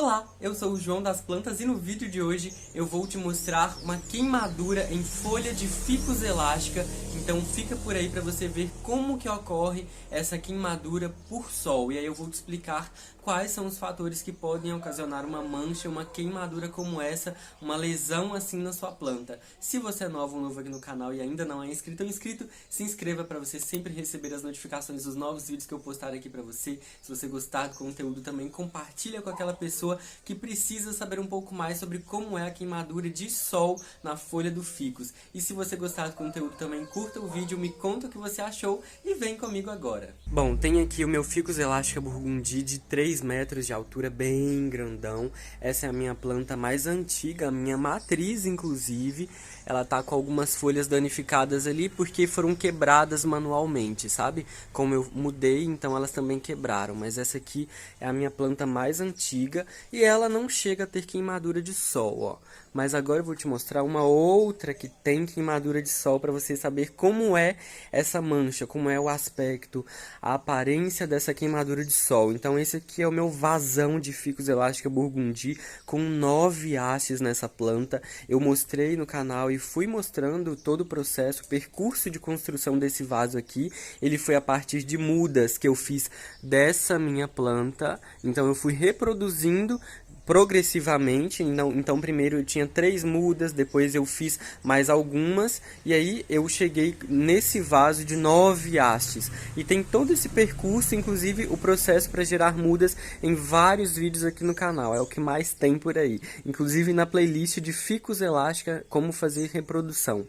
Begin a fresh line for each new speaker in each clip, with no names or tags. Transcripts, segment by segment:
Olá, eu sou o João das Plantas e no vídeo de hoje eu vou te mostrar uma queimadura em folha de ficus elástica. Então fica por aí para você ver como que ocorre essa queimadura por sol. E aí eu vou te explicar quais são os fatores que podem ocasionar uma mancha, uma queimadura como essa, uma lesão assim na sua planta. Se você é novo aqui no canal e ainda não é inscrito ou inscrito, se inscreva para você sempre receber as notificações dos novos vídeos que eu postar aqui para você. Se você gostar do conteúdo também, compartilha com aquela pessoa que precisa saber um pouco mais sobre como é a queimadura de sol na folha do ficus. E se você gostar do conteúdo também, curta o vídeo, me conta o que você achou e vem comigo agora. Bom, tem aqui o meu ficus elástica burgundi de 3 metros de altura, bem grandão. Essa é a minha planta mais antiga, a minha matriz inclusive. Ela tá com algumas folhas danificadas ali porque foram quebradas manualmente, sabe? Como eu mudei, então elas também quebraram. Mas essa aqui é a minha planta mais antiga e ela não chega a ter queimadura de sol, ó. Mas agora eu vou te mostrar uma outra que tem queimadura de sol para você saber como é essa mancha, como é o aspecto, a aparência dessa queimadura de sol. Então esse aqui é o meu vazão de ficus elástica burgundi com 9 hastes nessa planta. Eu mostrei no canal e fui mostrando todo o processo, o percurso de construção desse vaso aqui. Ele foi a partir de mudas que eu fiz dessa minha planta. Então eu fui reproduzindo progressivamente. Então primeiro eu tinha 3 mudas, depois eu fiz mais algumas e aí eu cheguei nesse vaso de 9 hastes. E tem todo esse percurso, inclusive o processo para gerar mudas em vários vídeos aqui no canal. É o que mais tem por aí, inclusive na playlist de ficus elástica, como fazer reprodução.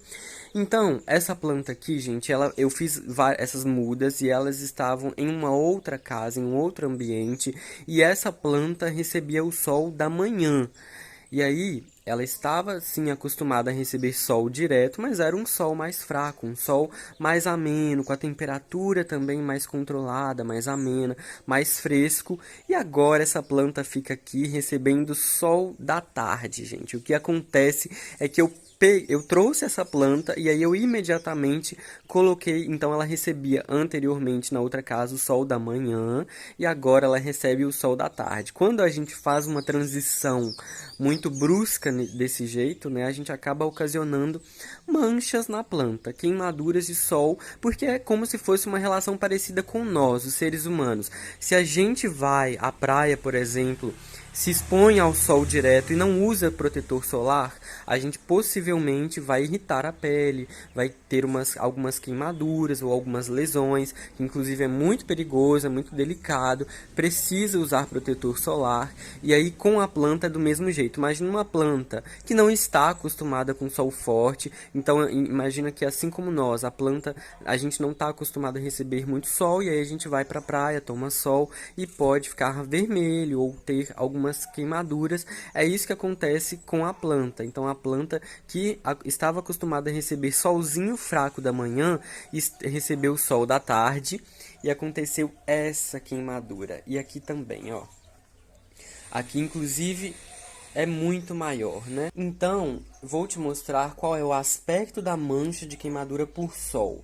Então, essa planta aqui, gente, eu fiz essas mudas e elas estavam em uma outra casa, em um outro ambiente, e essa planta recebia o sol da manhã. E aí, ela estava, sim, acostumada a receber sol direto, mas era um sol mais fraco, um sol mais ameno, com a temperatura também mais controlada, mais amena, mais fresco. E agora essa planta fica aqui recebendo sol da tarde, gente. O que acontece é que eu trouxe essa planta e aí eu imediatamente coloquei, então ela recebia anteriormente na outra casa o sol da manhã e agora ela recebe o sol da tarde. Quando a gente faz uma transição muito brusca desse jeito, né, a gente acaba ocasionando manchas na planta, queimaduras de sol, porque é como se fosse uma relação parecida com nós, os seres humanos. Se a gente vai à praia, por exemplo, se expõe ao sol direto e não usa protetor solar, a gente possivelmente vai irritar a pele, vai ter algumas queimaduras ou algumas lesões, que inclusive é muito perigoso, é muito delicado, precisa usar protetor solar. E aí com a planta é do mesmo jeito. Imagina uma planta que não está acostumada com sol forte, então imagina que assim como nós, a planta, a gente não está acostumado a receber muito sol, e aí a gente vai para a praia, toma sol e pode ficar vermelho ou ter algumas queimaduras. É isso que acontece com a planta. Então a planta que estava acostumada a receber solzinho fraco da manhã, recebeu o sol da tarde e aconteceu essa queimadura. E aqui também, ó. Aqui inclusive é muito maior, né? Então, vou te mostrar qual é o aspecto da mancha de queimadura por sol.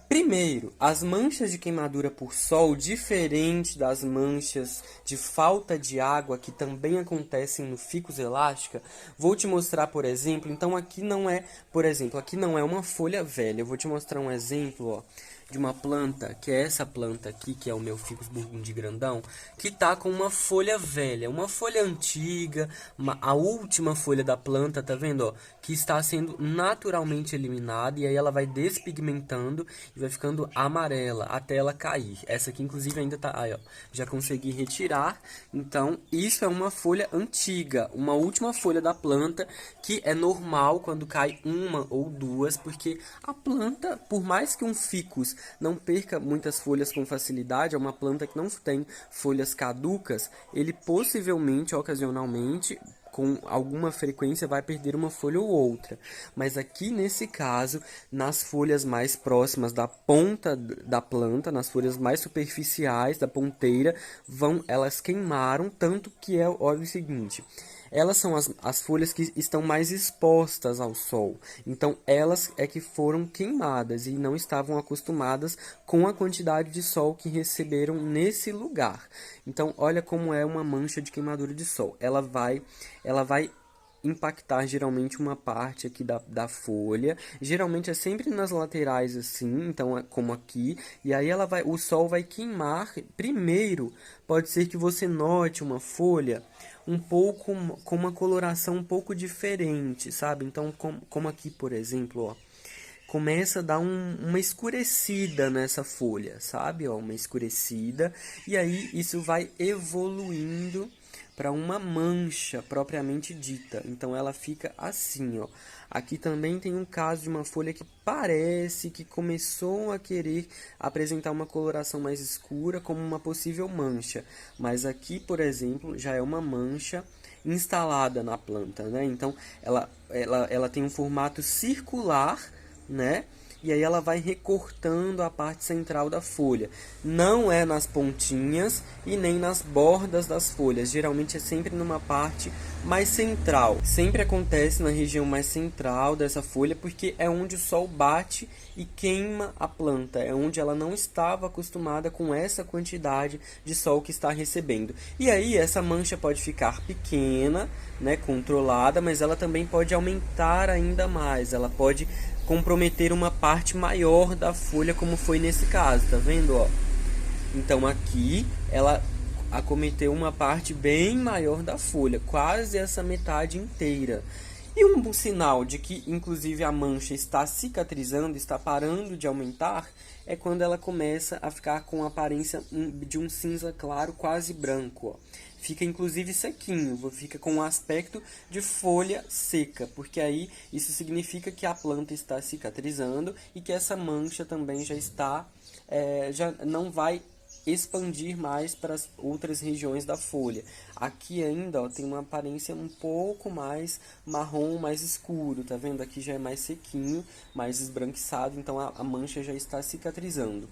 Primeiro, as manchas de queimadura por sol, diferente das manchas de falta de água que também acontecem no ficus elástica, vou te mostrar, por exemplo, então aqui não é, por exemplo, aqui não é uma folha velha. Eu vou te mostrar um exemplo, ó, de uma planta, que é essa planta aqui, que é o meu ficus burgundi grandão, que tá com uma folha velha, uma folha antiga, a última folha da planta, tá vendo, ó, que está sendo naturalmente eliminada, e aí ela vai despigmentando e vai ficando amarela até ela cair. Essa aqui inclusive ainda tá, aí ó, já consegui retirar. Então isso é uma folha antiga, uma última folha da planta, que é normal quando cai uma ou duas, porque a planta, por mais que um ficus não perca muitas folhas com facilidade, é uma planta que não tem folhas caducas, ele possivelmente, ocasionalmente, com alguma frequência vai perder uma folha ou outra. Mas aqui nesse caso, nas folhas mais próximas da ponta da planta, nas folhas mais superficiais da ponteira, elas queimaram, tanto que olha o seguinte, elas são as folhas que estão mais expostas ao sol. Então, elas é que foram queimadas e não estavam acostumadas com a quantidade de sol que receberam nesse lugar. Então, olha como é uma mancha de queimadura de sol. Ela vai impactar geralmente uma parte aqui da folha, geralmente é sempre nas laterais assim, então é como aqui, e aí o sol vai queimar. Primeiro, pode ser que você note uma folha um pouco com uma coloração um pouco diferente, sabe? Então, como aqui, por exemplo, ó, começa a dar uma escurecida nessa folha, sabe? Ó, uma escurecida, e aí isso vai evoluindo para uma mancha propriamente dita. Então ela fica assim, ó. Aqui também tem um caso de uma folha que parece que começou a querer apresentar uma coloração mais escura como uma possível mancha. Mas aqui, por exemplo, já é uma mancha instalada na planta, né? Então ela tem um formato circular, né? E aí ela vai recortando a parte central da folha. Não é nas pontinhas e nem nas bordas das folhas. Geralmente é sempre numa parte mais central. Sempre acontece na região mais central dessa folha, porque é onde o sol bate e queima a planta. É onde ela não estava acostumada com essa quantidade de sol que está recebendo. E aí essa mancha pode ficar pequena, né, controlada, mas ela também pode aumentar ainda mais. Ela pode comprometer uma parte maior da folha, como foi nesse caso, tá vendo, ó? Então aqui ela acometeu uma parte bem maior da folha, quase essa metade inteira. E um sinal de que, inclusive, a mancha está cicatrizando, está parando de aumentar, é quando ela começa a ficar com a aparência de um cinza claro, quase branco, ó. Fica inclusive sequinho, fica com um aspecto de folha seca, porque aí isso significa que a planta está cicatrizando e que essa mancha também já não vai expandir mais para as outras regiões da folha. Aqui ainda, ó, tem uma aparência um pouco mais marrom, mais escuro, tá vendo? Aqui já é mais sequinho, mais esbranquiçado, então a mancha já está cicatrizando.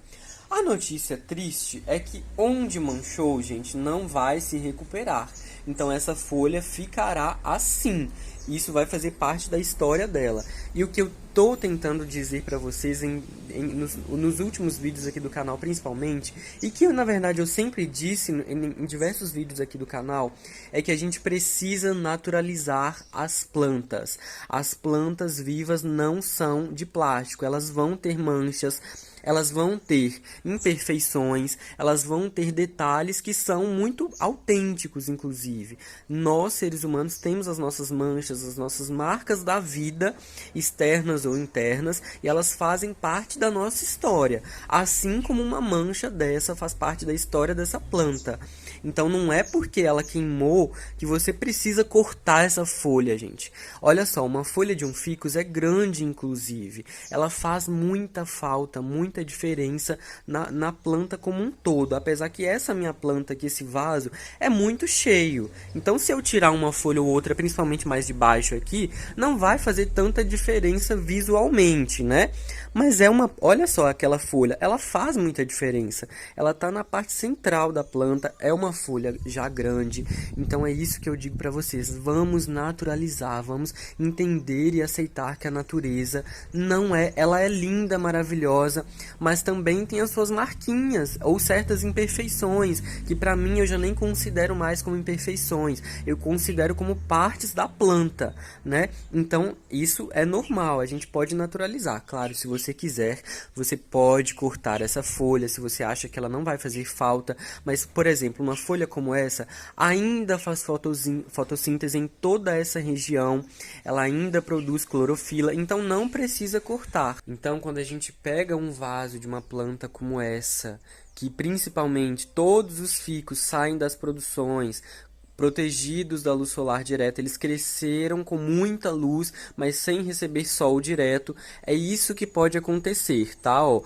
A notícia triste é que onde manchou, gente, não vai se recuperar. Então essa folha ficará assim. Isso vai fazer parte da história dela. E o que eu tô tentando dizer para vocês nos últimos vídeos aqui do canal, principalmente, e que na verdade eu sempre disse em diversos vídeos aqui do canal, é que a gente precisa naturalizar as plantas. As plantas vivas não são de plástico, elas vão ter manchas, elas vão ter imperfeições, elas vão ter detalhes que são muito autênticos, inclusive. Nós, seres humanos, temos as nossas manchas, as nossas marcas da vida, externas ou internas, e elas fazem parte da nossa história, assim como uma mancha dessa faz parte da história dessa planta. Então não é porque ela queimou que você precisa cortar essa folha, gente. Olha só, uma folha de um ficus é grande, inclusive. Ela faz muita falta, muita diferença na planta como um todo. Apesar que essa minha planta aqui, esse vaso, é muito cheio. Então se eu tirar uma folha ou outra, principalmente mais de baixo aqui, não vai fazer tanta diferença visualmente, né? Mas olha só aquela folha, ela faz muita diferença. Ela tá na parte central da planta, é uma folha já grande. Então é isso que eu digo para vocês, vamos naturalizar, vamos entender e aceitar que a natureza ela é linda, maravilhosa, mas também tem as suas marquinhas ou certas imperfeições, que para mim eu já nem considero mais como imperfeições, eu considero como partes da planta, né? Então isso é normal, a gente pode naturalizar. Claro, se você quiser, você pode cortar essa folha, se você acha que ela não vai fazer falta, mas, por exemplo, uma folha como essa ainda faz fotossíntese em toda essa região, ela ainda produz clorofila, então não precisa cortar. Então, quando a gente pega um vaso de uma planta como essa, que principalmente todos os ficus saem das produções protegidos da luz solar direta, eles cresceram com muita luz, mas sem receber sol direto. É isso que pode acontecer, tá? Ó,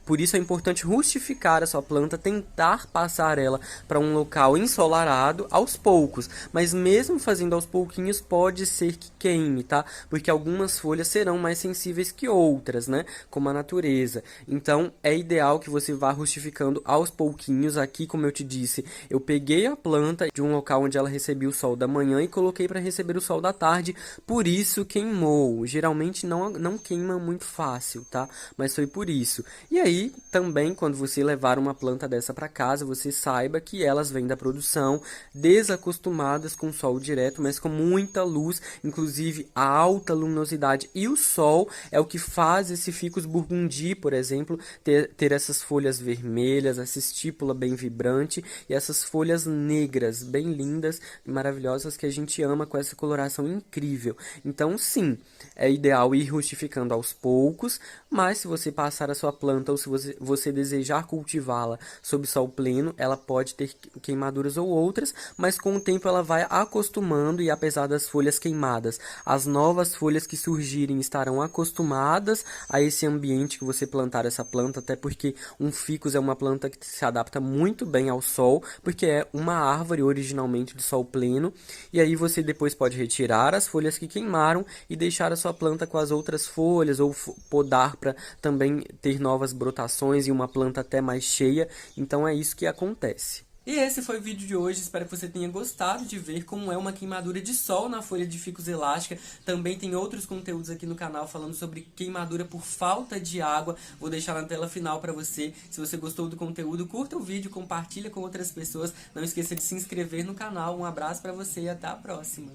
por isso é importante rustificar a sua planta, tentar passar ela para um local ensolarado aos poucos, mas mesmo fazendo aos pouquinhos pode ser que queime, tá? Porque algumas folhas serão mais sensíveis que outras, né? Como a natureza. Então é ideal que você vá rustificando aos pouquinhos. Aqui, como eu te disse, eu peguei a planta de um local local onde ela recebia o sol da manhã e coloquei para receber o sol da tarde, por isso queimou. Geralmente não queima muito fácil, tá? Mas foi por isso. E aí, também, quando você levar uma planta dessa para casa, você saiba que elas vêm da produção, desacostumadas com o sol direto, mas com muita luz, inclusive a alta luminosidade e o sol é o que faz esse ficus burgundi, por exemplo, ter essas folhas vermelhas, essa estípula bem vibrante e essas folhas negras, bem lindas e maravilhosas que a gente ama com essa coloração incrível. Então, sim, é ideal ir rustificando aos poucos, mas se você passar a sua planta ou se você desejar cultivá-la sob sol pleno, ela pode ter queimaduras ou outras, mas com o tempo ela vai acostumando e apesar das folhas queimadas, as novas folhas que surgirem estarão acostumadas a esse ambiente que você plantar essa planta, até porque um ficus é uma planta que se adapta muito bem ao sol, porque é uma árvore originalmente de sol pleno, e aí você depois pode retirar as folhas que queimaram e deixar a sua planta com as outras folhas, ou podar para também ter novas brotações e uma planta até mais cheia, então é isso que acontece. E esse foi o vídeo de hoje, espero que você tenha gostado de ver como é uma queimadura de sol na folha de ficus elástica. Também tem outros conteúdos aqui no canal falando sobre queimadura por falta de água, vou deixar na tela final para você. Se você gostou do conteúdo, curta o vídeo, compartilha com outras pessoas, não esqueça de se inscrever no canal. Um abraço para você e até a próxima!